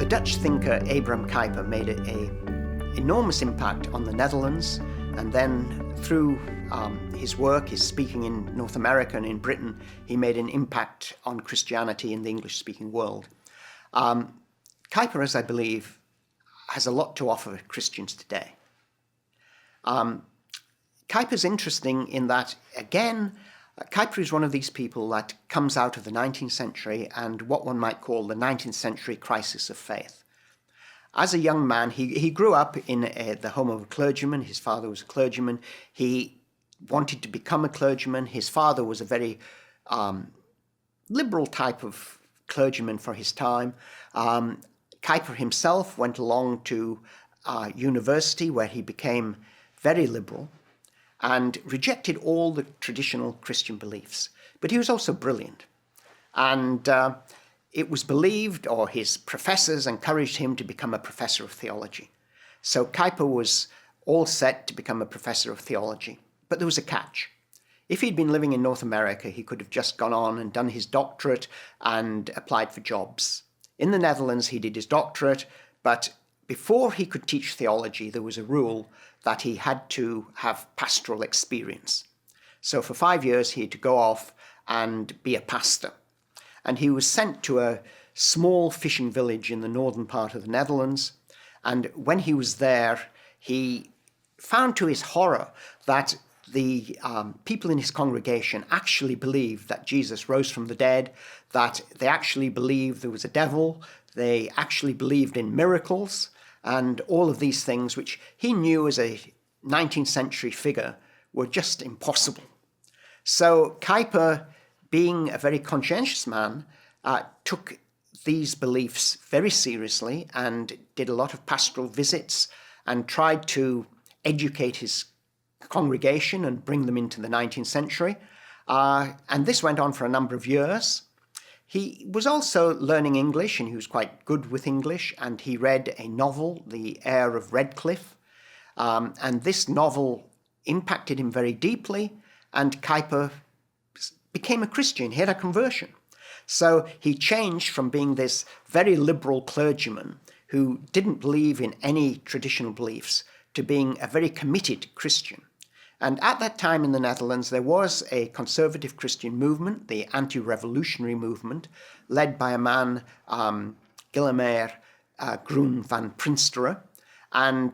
Dutch thinker Abraham Kuyper made an enormous impact on the Netherlands, and then through his work, his speaking in North America and in Britain, he made an impact on Christianity in the English-speaking world. Kuyper, as I believe, has a lot to offer Christians today. Kuyper's interesting in that, again, Kuyper is one of these people that comes out of the 19th century and what one might call the 19th century crisis of faith. As a young man, he grew up in the home of a clergyman. His father was a clergyman. He wanted to become a clergyman. His father was a very liberal type of clergyman for his time. Kuyper himself went along to university where he became very liberal and rejected all the traditional Christian beliefs. But he was also brilliant. And it was believed, or his professors encouraged him to become a professor of theology. So Kuyper was all set to become a professor of theology. But there was a catch. If he'd been living in North America, he could have just gone on and done his doctorate and applied for jobs. In the Netherlands, he did his doctorate, but before he could teach theology, there was a rule that he had to have pastoral experience. So for 5 years, he had to go off and be a pastor. And he was sent to a small fishing village in the northern part of the Netherlands. And when he was there, he found to his horror that the people in his congregation actually believed that Jesus rose from the dead, that they actually believed there was a devil, they actually believed in miracles, and all of these things which he knew as a 19th century figure were just impossible. So Kuyper, being a very conscientious man, took these beliefs very seriously and did a lot of pastoral visits and tried to educate his congregation and bring them into the 19th century. And this went on for a number of years. He was also learning English, and he was quite good with English, and he read a novel, The Heir of Redcliffe. And this novel impacted him very deeply, and Kuyper became a Christian. He had a conversion. So he changed from being this very liberal clergyman who didn't believe in any traditional beliefs to being a very committed Christian. And at that time in the Netherlands, there was a conservative Christian movement, the anti-revolutionary movement, led by a man, Guillemert Groen van Prinsterer. And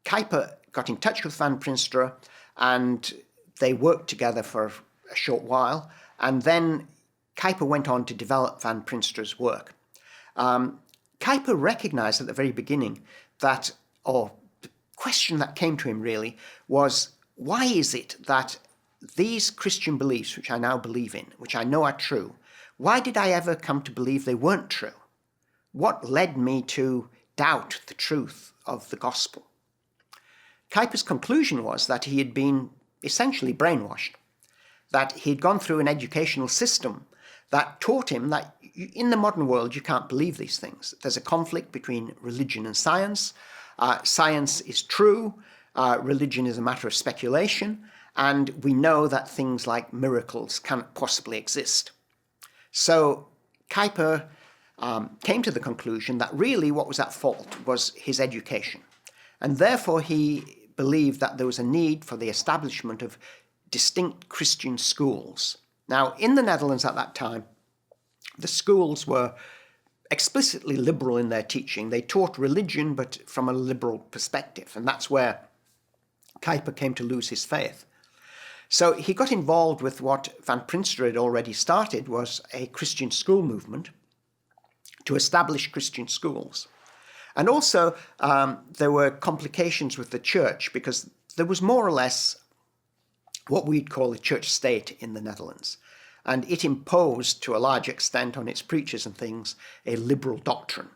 Kuyper got in touch with van Prinsterer, and they worked together for a short while. And then Kuyper went on to develop van Prinsterer's work. Kuyper recognized at the very beginning that, or the question that came to him really was, why is it that these Christian beliefs, which I now believe in, which I know are true, why did I ever come to believe they weren't true? What led me to doubt the truth of the gospel? Kuyper's conclusion was that he had been essentially brainwashed, that he'd gone through an educational system that taught him that in the modern world you can't believe these things. There's a conflict between religion and science. Science is true. Religion is a matter of speculation, and we know that things like miracles can't possibly exist. So Kuyper came to the conclusion that really what was at fault was his education, and therefore he believed that there was a need for the establishment of distinct Christian schools. Now, in the Netherlands at that time, the schools were explicitly liberal in their teaching. They taught religion, but from a liberal perspective, and that's where Kuyper came to lose his faith. So he got involved with what van Prinsterer had already started, was a Christian school movement to establish Christian schools. And also there were complications with the church because there was more or less what we'd call a church state in the Netherlands. And it imposed, to a large extent on its preachers and things, a liberal doctrine.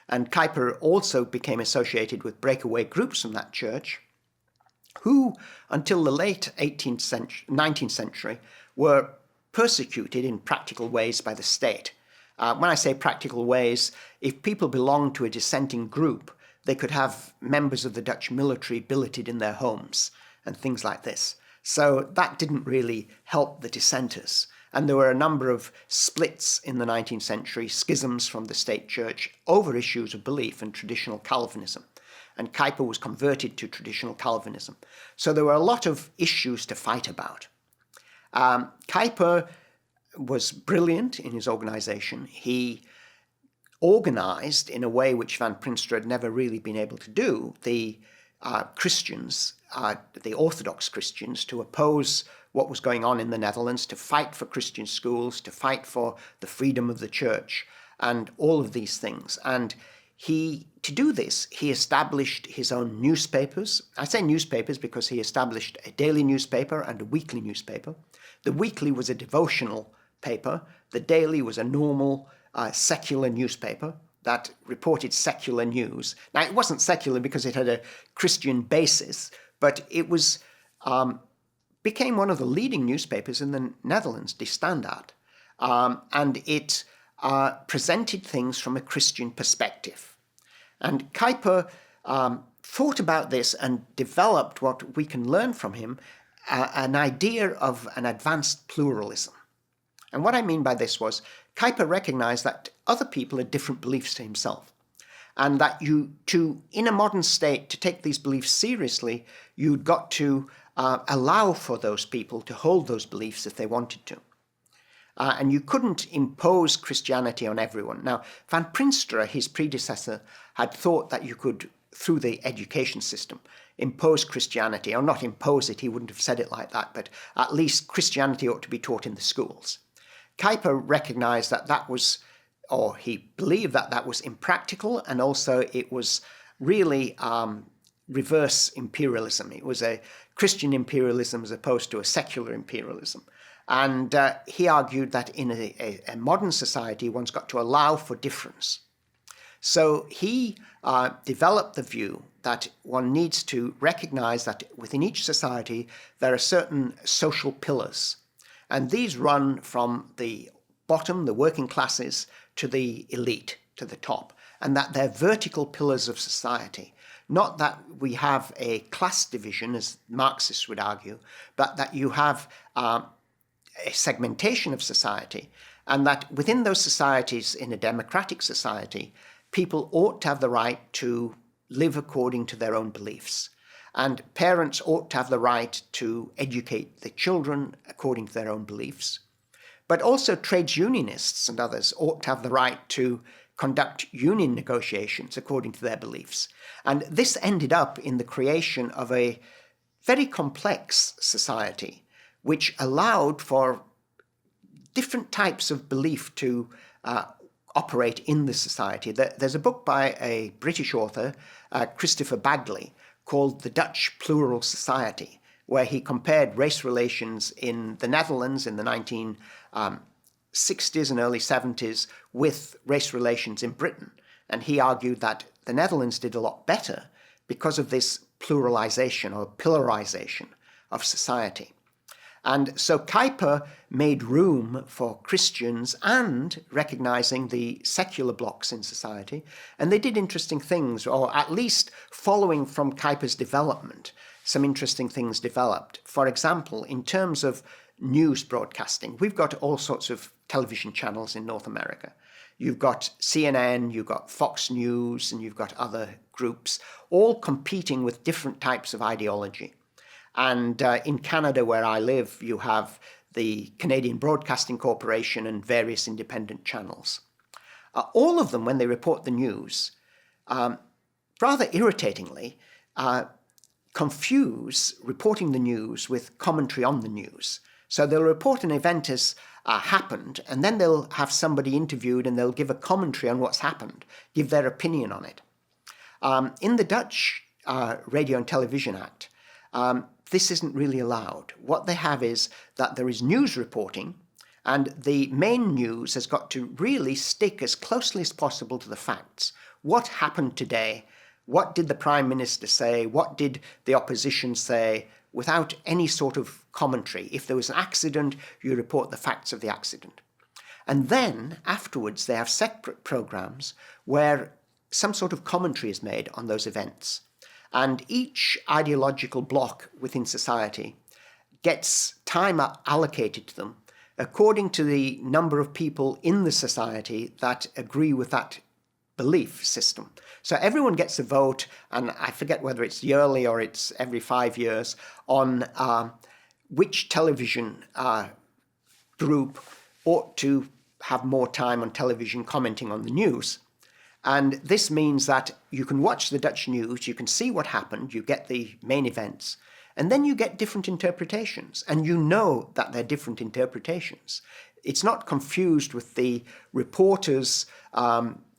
And Kuyper also became associated with breakaway groups from that church, who, until the late 19th century, were persecuted in practical ways by the state. When I say practical ways, if people belonged to a dissenting group, they could have members of the Dutch military billeted in their homes and things like this. So that didn't really help the dissenters. And there were a number of splits in the 19th century, schisms from the state church over issues of belief and traditional Calvinism. And Kuyper was converted to traditional Calvinism. So there were a lot of issues to fight about. Kuyper was brilliant in his organization. He organized in a way which Van Prinster had never really been able to do, the Christians, the Orthodox Christians, to oppose what was going on in the Netherlands, to fight for Christian schools, to fight for the freedom of the church, and all of these things. And to do this, he established his own newspapers. I say newspapers because he established a daily newspaper and a weekly newspaper. The weekly was a devotional paper. The daily was a normal secular newspaper that reported secular news. Now, it wasn't secular because it had a Christian basis, but it was became one of the leading newspapers in the Netherlands, De Standaard, and it presented things from a Christian perspective. And Kuyper thought about this and developed what we can learn from him, an idea of an advanced pluralism. And what I mean by this was, Kuyper recognized that other people had different beliefs to himself, and that in a modern state, to take these beliefs seriously, you'd got to allow for those people to hold those beliefs if they wanted to. And you couldn't impose Christianity on everyone. Now, Van Prinster, his predecessor, had thought that you could, through the education system, impose Christianity, or not impose it, he wouldn't have said it like that, but at least Christianity ought to be taught in the schools. Kuyper recognized that was, or he believed that was impractical, and also it was really reverse imperialism. It was a Christian imperialism as opposed to a secular imperialism. And he argued that in a modern society, one's got to allow for difference. So he developed the view that one needs to recognize that within each society, there are certain social pillars. And these run from the bottom, the working classes, to the elite, to the top. And that they're vertical pillars of society. Not that we have a class division, as Marxists would argue, but that you have a segmentation of society, and that within those societies, in a democratic society, people ought to have the right to live according to their own beliefs. And parents ought to have the right to educate the children according to their own beliefs. But also trades unionists and others ought to have the right to conduct union negotiations according to their beliefs. And this ended up in the creation of a very complex society, which allowed for different types of belief to operate in the society. There's a book by a British author, Christopher Bagley, called The Dutch Plural Society, where he compared race relations in the Netherlands in the 1960s and early 70s with race relations in Britain. And he argued that the Netherlands did a lot better because of this pluralization or pillarization of society. And so Kuyper made room for Christians and recognizing the secular blocks in society. And they did interesting things, or at least following from Kuyper's development, some interesting things developed. For example, in terms of news broadcasting, we've got all sorts of television channels in North America. You've got CNN, you've got Fox News, and you've got other groups, all competing with different types of ideology. And in Canada, where I live, you have the Canadian Broadcasting Corporation and various independent channels. All of them, when they report the news, rather irritatingly, confuse reporting the news with commentary on the news. So they'll report an event as happened, and then they'll have somebody interviewed and they'll give a commentary on what's happened, give their opinion on it. In the Dutch Radio and Television Act, this isn't really allowed. What they have is that there is news reporting, and the main news has got to really stick as closely as possible to the facts. What happened today? What did the Prime Minister say? What did the opposition say? Without any sort of commentary. If there was an accident, you report the facts of the accident. And then, afterwards, they have separate programs where some sort of commentary is made on those events. And each ideological bloc within society gets time allocated to them according to the number of people in the society that agree with that belief system. So everyone gets a vote, and I forget whether it's yearly or it's every 5 years, on which television group ought to have more time on television commenting on the news. And this means that you can watch the Dutch news, you can see what happened, you get the main events, and then you get different interpretations. And you know that they're different interpretations. It's not confused with the reporters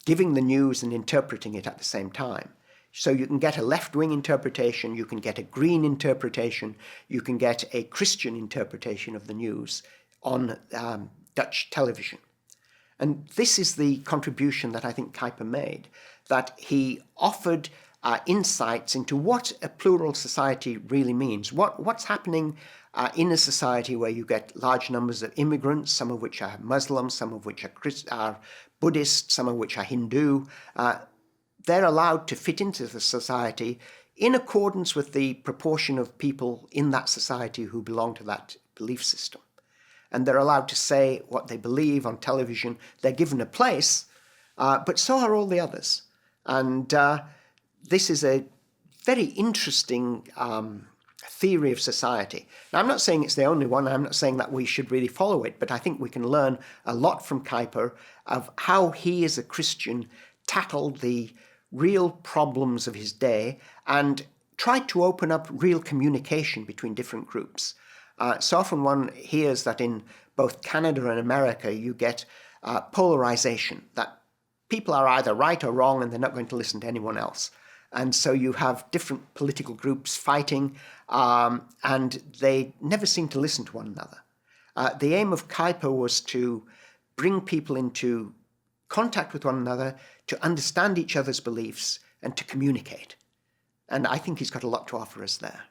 giving the news and interpreting it at the same time. So you can get a left-wing interpretation, you can get a green interpretation, you can get a Christian interpretation of the news on Dutch television. And this is the contribution that I think Kuyper made, that he offered insights into what a plural society really means. What's happening in a society where you get large numbers of immigrants, some of which are Muslims, some of which are Buddhist, some of which are Hindu. They're allowed to fit into the society in accordance with the proportion of people in that society who belong to that belief system. And they're allowed to say what they believe on television. They're given a place, but so are all the others. And this is a very interesting theory of society. Now, I'm not saying it's the only one. I'm not saying that we should really follow it, but I think we can learn a lot from Kuyper of how he, as a Christian, tackled the real problems of his day and tried to open up real communication between different groups. So often one hears that in both Canada and America you get polarization, that people are either right or wrong and they're not going to listen to anyone else. And so you have different political groups fighting and they never seem to listen to one another. The aim of Kuyper was to bring people into contact with one another, to understand each other's beliefs and to communicate. And I think he's got a lot to offer us there.